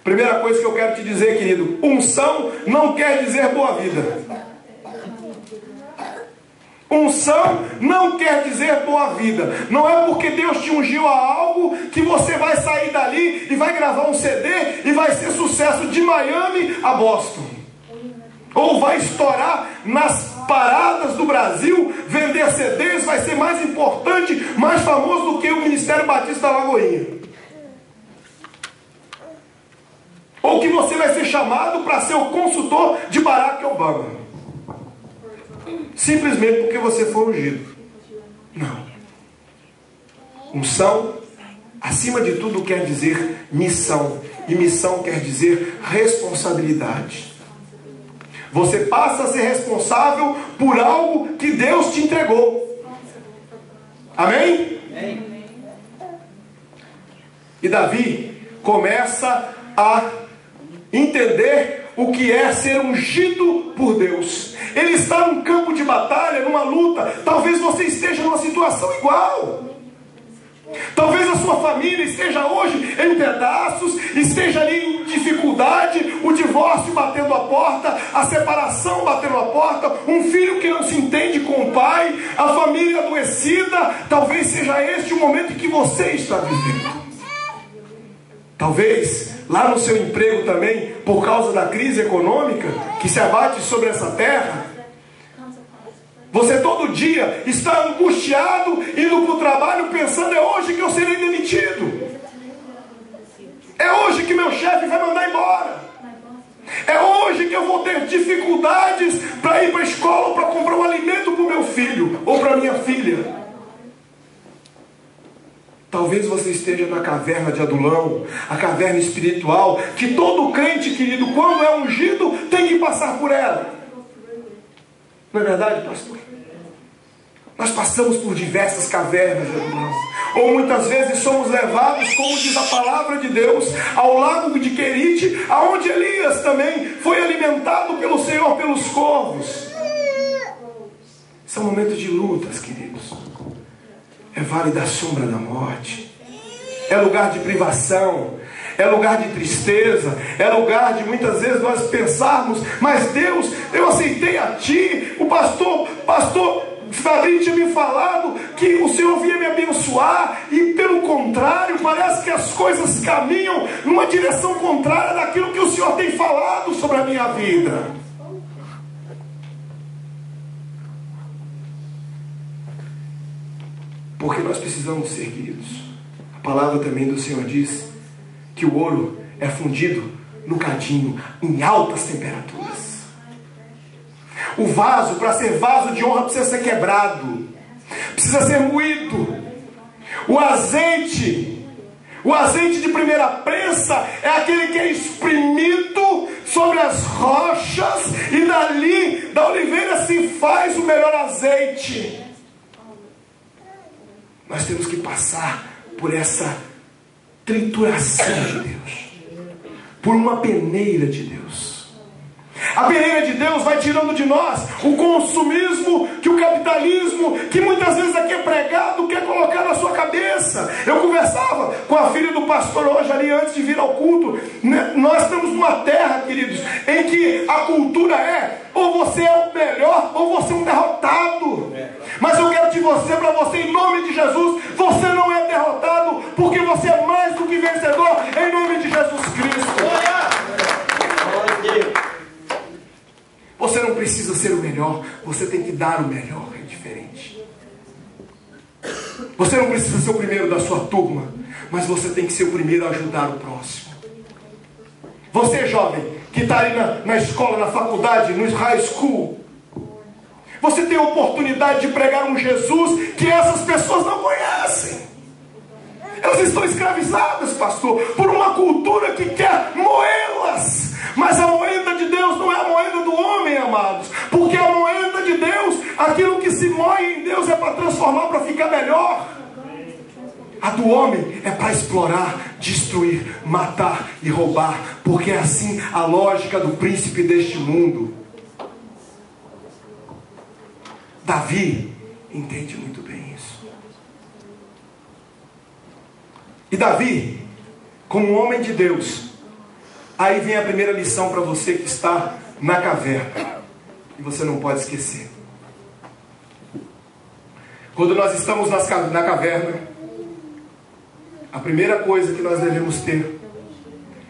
Primeira coisa que eu quero te dizer, querido: unção não quer dizer boa vida. Unção não quer dizer boa vida. Não é porque Deus te ungiu a algo que você vai sair dali e vai gravar um CD e vai ser sucesso de Miami a Boston, ou vai estourar nas paradas do Brasil, vender CDs, vai ser mais importante, mais famoso do que o Ministério Batista da Lagoinha. Ou que você vai ser chamado para ser o consultor de Barack Obama, simplesmente porque você foi ungido. Não. Unção, acima de tudo, quer dizer missão. E missão quer dizer responsabilidade. Você passa a ser responsável por algo que Deus te entregou. Amém? Amém. E Davi começa a entender o que é ser ungido por Deus. Ele está num campo de batalha, numa luta. Talvez você esteja numa situação igual. Talvez a sua família esteja hoje em pedaços, esteja ali em dificuldade, o divórcio batendo a porta, a separação batendo a porta, um filho que não se entende com o pai, a família adoecida. Talvez seja este o momento em que você está vivendo. Talvez lá no seu emprego também, por causa da crise econômica que se abate sobre essa terra, você todo dia está angustiado, indo para o trabalho pensando: é hoje que eu serei demitido, é hoje que meu chefe vai mandar embora, é hoje que eu vou ter dificuldades para ir para a escola, para comprar um alimento para o meu filho ou para a minha filha. Talvez você esteja na caverna de Adulão, a caverna espiritual, que todo crente, querido, quando é ungido, tem que passar por ela. Não é verdade, pastor? Nós passamos por diversas cavernas de Adulão. Ou muitas vezes somos levados, como diz a palavra de Deus, ao lago de Querite, aonde Elias também foi alimentado pelo Senhor pelos corvos. São momentos de lutas, queridos. É vale da sombra da morte, é lugar de privação, é lugar de tristeza, é lugar de muitas vezes nós pensarmos: mas Deus, eu aceitei a Ti. O pastor Fabrício tinha me falado que o Senhor vinha me abençoar, e pelo contrário, parece que as coisas caminham numa direção contrária daquilo que o Senhor tem falado sobre a minha vida. Porque nós precisamos ser, queridos. A palavra também do Senhor diz que o ouro é fundido no cadinho, em altas temperaturas. O vaso, para ser vaso de honra, precisa ser quebrado, precisa ser moído. O azeite de primeira prensa é aquele que é espremido sobre as rochas, e dali, da oliveira, se faz o melhor azeite. Nós temos que passar por essa trituração de Deus, por uma peneira de Deus. A peneira de Deus vai tirando de nós o consumismo que o capitalismo, que muitas vezes aqui é pregado, quer colocar na sua cabeça. Eu conversava com a filha do pastor hoje ali antes de vir ao culto. Nós estamos numa terra, queridos, em que a cultura é: ou você é o melhor, ou você é um derrotado. Mas eu quero dizer para você, em nome de Jesus, você não é derrotado, porque você é mais do que vencedor, em nome de Jesus Cristo. Você não precisa ser o melhor, você tem que dar o melhor, é diferente. Você não precisa ser o primeiro da sua turma, mas você tem que ser o primeiro a ajudar o próximo. Você, jovem, que está aí na escola, na faculdade, no high school, você tem a oportunidade de pregar um Jesus que essas pessoas não conhecem. Elas estão escravizadas, pastor, por uma cultura que quer moê-las. Mas a moeda de Deus não é a moeda do homem, amados. Porque a moeda de Deus, aquilo que se moe em Deus, é para transformar, para ficar melhor. A do homem é para explorar, destruir, matar e roubar. Porque é assim a lógica do príncipe deste mundo. Davi entende muito bem isso. E Davi, como um homem de Deus, Aí vem a primeira lição para você que está na caverna. E você não pode esquecer. Quando nós estamos na caverna, a primeira coisa que nós devemos ter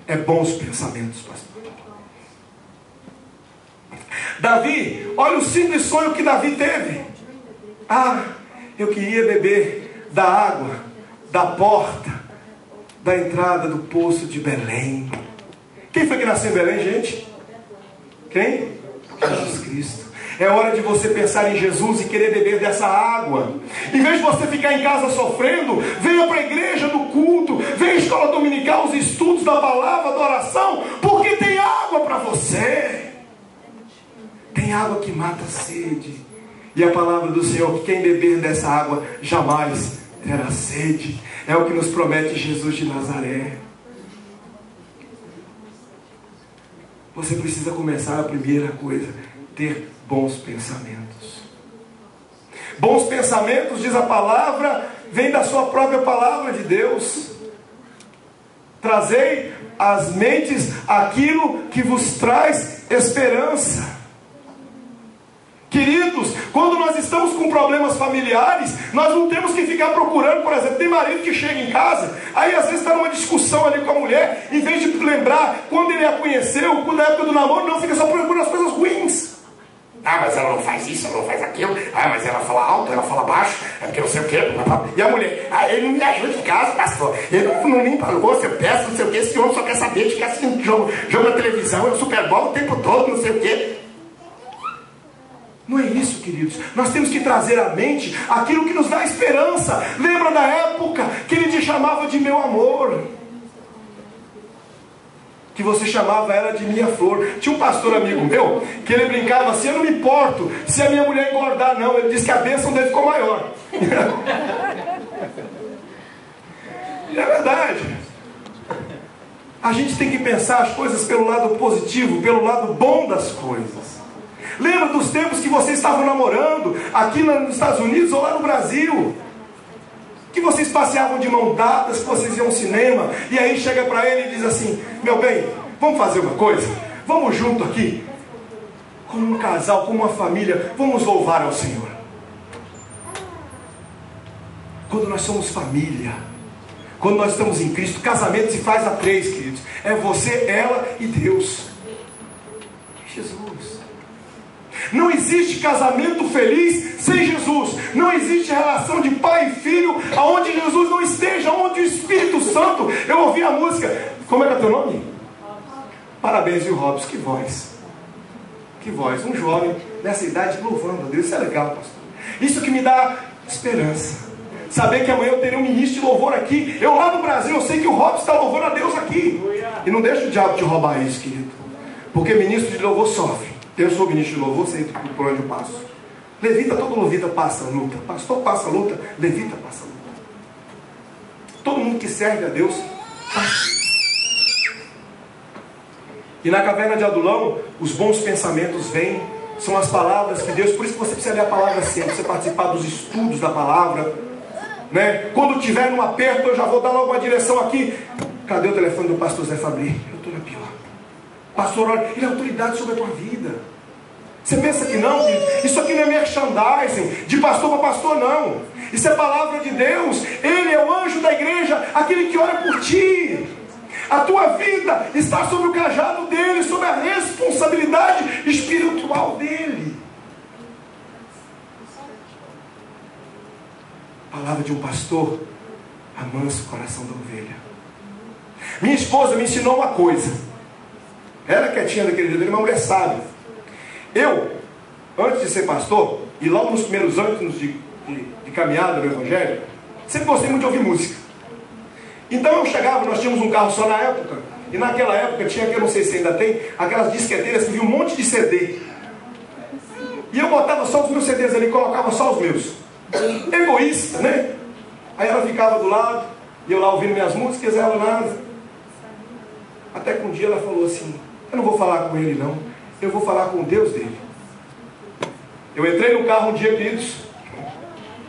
é bons pensamentos, pastor. Davi, olha o simples sonho que Davi teve. Eu queria beber da água, da porta, da entrada do poço de Belém. Quem foi que nasceu em Belém, gente? Quem? Jesus Cristo. É hora de você pensar em Jesus e querer beber dessa água. Em vez de você ficar em casa sofrendo, venha para a igreja do culto, venha à escola dominical, os estudos da palavra, da oração, porque tem água para você. Tem água que mata a sede. E a palavra do Senhor, que quem beber dessa água jamais terá sede. É o que nos promete Jesus de Nazaré. Você precisa começar a primeira coisa, ter bons pensamentos. Bons pensamentos, diz a palavra, vem da sua própria palavra de Deus. Trazei às mentes aquilo que vos traz esperança. Queridos, quando nós estamos com problemas familiares, nós não temos que ficar procurando, por exemplo, tem marido que chega em casa, aí às vezes está numa discussão ali com a mulher, em vez de lembrar quando ele a conheceu, quando a época do namoro, não, fica só procurando as coisas ruins. Mas ela não faz isso, ela não faz aquilo, mas ela fala alto, ela fala baixo, é porque não sei o quê. E a mulher, ele não me ajuda em casa, pastor, ele não limpa a louça, eu peço, não sei o quê, esse homem só quer saber de ficar assistindo jogo na televisão, é o Super Bowl o tempo todo, não sei o quê. Não é isso, queridos. Nós temos que trazer à mente aquilo que nos dá esperança. Lembra da época que ele te chamava de meu amor, que você chamava ela de minha flor. Tinha um pastor amigo meu que ele brincava assim: eu não me importo se a minha mulher engordar, não. Ele disse que a bênção dele ficou maior. E é verdade. A gente tem que pensar as coisas pelo lado positivo, pelo lado bom das coisas. Lembra dos tempos que vocês estavam namorando, aqui nos Estados Unidos ou lá no Brasil? Que vocês passeavam de mão dadas, que vocês iam ao cinema, e aí chega para ele e diz assim: meu bem, vamos fazer uma coisa? Vamos junto aqui, como um casal, como uma família, vamos louvar ao Senhor. Quando nós somos família, quando nós estamos em Cristo, casamento se faz a três, queridos. É você, ela e Deus. Jesus. Não existe casamento feliz sem Jesus. Não existe relação de pai e filho aonde Jesus não esteja, onde o Espírito Santo. Eu ouvi a música. Como é que é teu nome? Parabéns, viu, Robson? Que voz. Que voz. Um jovem nessa idade louvando a Deus. Isso é legal, pastor. Isso que me dá esperança. Saber que amanhã eu terei um ministro de louvor aqui. Eu lá no Brasil, eu sei que o Robson está louvando a Deus aqui. E não deixa o diabo te roubar isso, querido. Porque ministro de louvor sofre. Eu sou ministro de louvor, sei por onde eu passo. Levita, todo levita passa luta. Pastor passa luta, levita passa luta. Todo mundo que serve a Deus passa. E na caverna de Adulão, os bons pensamentos vêm. São as palavras que Deus... Por isso que você precisa ler a palavra sempre. Você participar dos estudos da palavra, né? Quando tiver num aperto, eu já vou dar logo uma direção aqui. Cadê o telefone do pastor Zé Fabri? Eu estou na pior. Pastor, olha, ele é autoridade sobre a tua vida. Você pensa que não, querido? Isso aqui não é merchandising de pastor para pastor, não. Isso é palavra de Deus. Ele é o anjo da igreja, aquele que ora por ti. A tua vida está sob o cajado dele, sob a responsabilidade espiritual dele. Palavra de um pastor amansa o coração da ovelha. Minha esposa me ensinou uma coisa. Ela quietinha daquele jeito, uma mulher sábia. Eu, antes de ser pastor, e logo nos primeiros anos de caminhada no Evangelho, sempre gostei muito de ouvir música. Então eu chegava, nós tínhamos um carro só na época, e naquela época tinha, que eu não sei se ainda tem, aquelas disqueteiras que vinha um monte de CD. E eu botava só os meus CDs ali, colocava só os meus. Egoísta, né? Aí ela ficava do lado, e eu lá ouvindo minhas músicas, ela nada. Até que um dia ela falou assim: eu não vou falar com ele não, eu vou falar com o Deus dele. Eu entrei no carro um dia, queridos.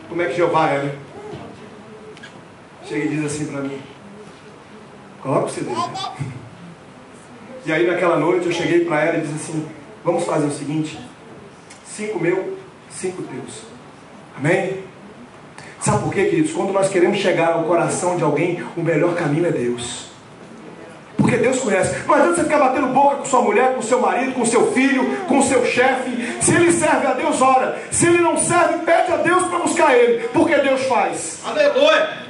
Como é que Jeová é, né? Chega e diz assim para mim: coloca o CD. E aí naquela noite eu cheguei para ela e disse assim: vamos fazer o seguinte, 5 meu, 5 teus. Amém? Sabe por quê, queridos? Quando nós queremos chegar ao coração de alguém, o melhor caminho é Deus. Porque Deus conhece. Não adianta você ficar batendo boca com sua mulher, com seu marido, com seu filho, com seu chefe. Se ele serve a Deus, ora. Se ele não serve, pede a Deus para buscar ele. Porque Deus faz. Aleluia!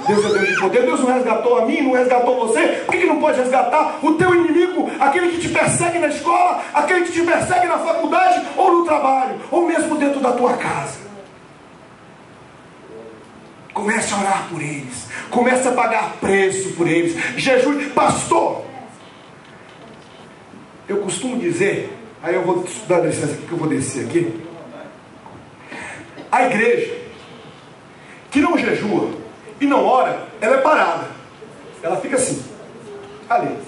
Deus é Deus de poder. Deus não resgatou a mim, não resgatou você. Por que não pode resgatar o teu inimigo? Aquele que te persegue na escola, aquele que te persegue na faculdade, ou no trabalho, ou mesmo dentro da tua casa. Comece a orar por eles. Comece a pagar preço por eles. Jejum. Pastor, eu costumo dizer, aí eu vou dar licença aqui que eu vou descer aqui. A igreja que não jejua e não ora, ela é parada. Ela fica assim, ali.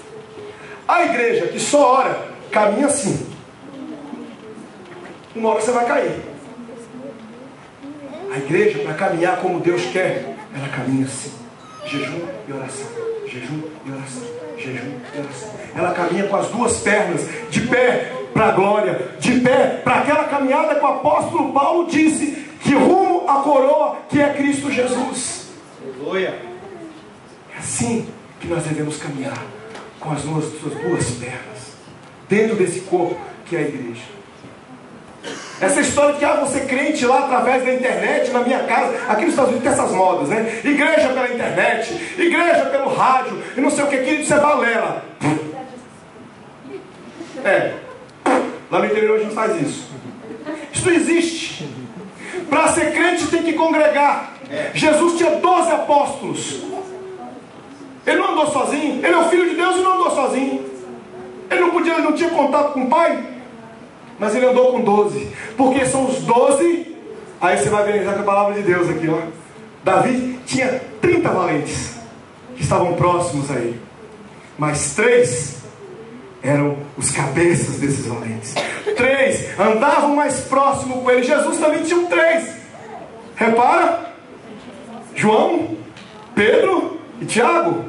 A igreja que só ora, caminha assim. Uma hora você vai cair. A igreja, para caminhar como Deus quer, ela caminha assim. Jejum e oração. Jejum e oração. Jejum e oração. Ela caminha com as duas pernas, de pé para a glória, de pé para aquela caminhada que o apóstolo Paulo disse, que rumo à coroa que é Cristo Jesus. Aleluia! É assim que nós devemos caminhar, com as suas duas pernas, dentro desse corpo que é a igreja. Essa história de que você crente lá através da internet, na minha casa, aqui nos Estados Unidos tem essas modas, né? Igreja pela internet, igreja pelo rádio, e não sei o que, querido, você balela. Lá no interior a gente faz isso. Isso não existe. Para ser crente tem que congregar. Jesus tinha 12 apóstolos. Ele não andou sozinho. Ele é o Filho de Deus e não andou sozinho. Ele não tinha contato com o Pai. Mas ele andou com 12. Porque são os 12. Aí você vai ver com a palavra de Deus aqui, ó. Davi tinha 30 valentes que estavam próximos a ele. Mas 3 eram os cabeças desses valentes. 3 andavam mais próximo com ele. Jesus também tinha 3. Repara. João, Pedro e Tiago.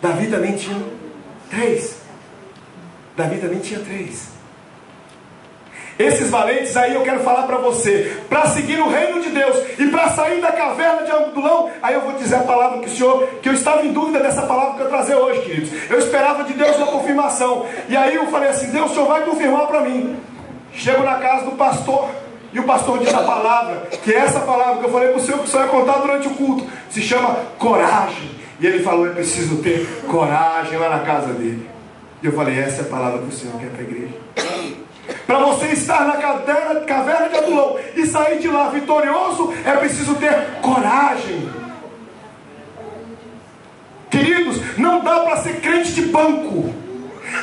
Davi também tinha 3. Davi também tinha 3. Esses valentes aí eu quero falar para você, para seguir o reino de Deus e para sair da caverna de Adulão. Aí eu vou dizer a palavra que eu estava em dúvida dessa palavra que eu trazer hoje, queridos. Eu esperava de Deus uma confirmação. E aí eu falei assim: Deus, o Senhor vai confirmar para mim. Chego na casa do pastor e o pastor diz a palavra, que é essa palavra que eu falei para o Senhor, que o Senhor ia contar durante o culto, se chama coragem. E ele falou: eu preciso ter coragem lá na casa dele. E eu falei: essa é a palavra que o Senhor quer para a igreja. Para você estar na caverna de Adulão e sair de lá vitorioso, é preciso ter coragem. Queridos, não dá para ser crente de banco.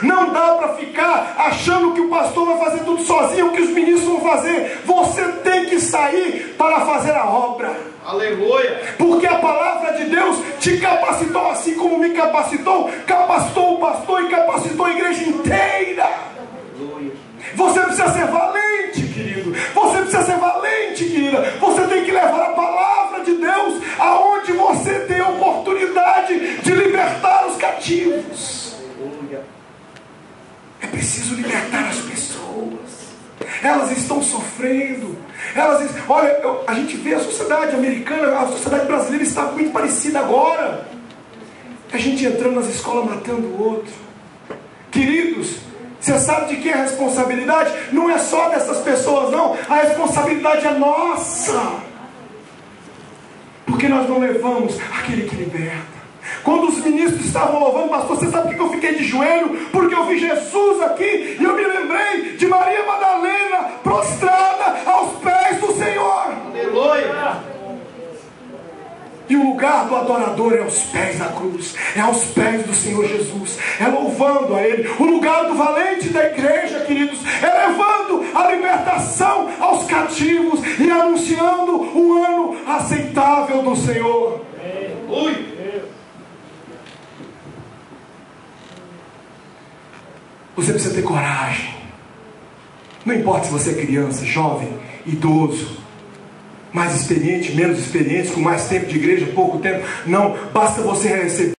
Não dá para ficar achando que o pastor vai fazer tudo sozinho, que os ministros vão fazer. Você tem que sair para fazer a obra. Aleluia! Porque a palavra de Deus te capacitou, assim como me capacitou, capacitou o pastor e capacitou a igreja inteira. Aleluia! Você precisa ser valente, querido. Você precisa ser valente, querida. Você tem que levar a palavra de Deus aonde você tem a oportunidade de libertar os cativos. Aleluia! É preciso libertar as pessoas. Elas estão sofrendo. Olha, a gente vê a sociedade americana, a sociedade brasileira está muito parecida agora. A gente entrando nas escolas matando o outro. Queridos, você sabe de quem é a responsabilidade? Não é só dessas pessoas, não. A responsabilidade é nossa. Porque nós não levamos aquele que liberta. Quando os ministros estavam louvando, pastor, você sabe por que eu fiquei de joelho? Porque eu vi Jesus aqui e eu me lembrei de Maria Madalena prostrada aos pés do Senhor. Aleluia! E o lugar do adorador é aos pés da cruz, é aos pés do Senhor Jesus, é louvando a Ele. O lugar do valente da igreja, queridos, é levando a libertação aos cativos e anunciando o ano aceitável do Senhor. Aleluia! Você precisa ter coragem. Não importa se você é criança, jovem, idoso, mais experiente, menos experiente, com mais tempo de igreja, pouco tempo. Não, basta você receber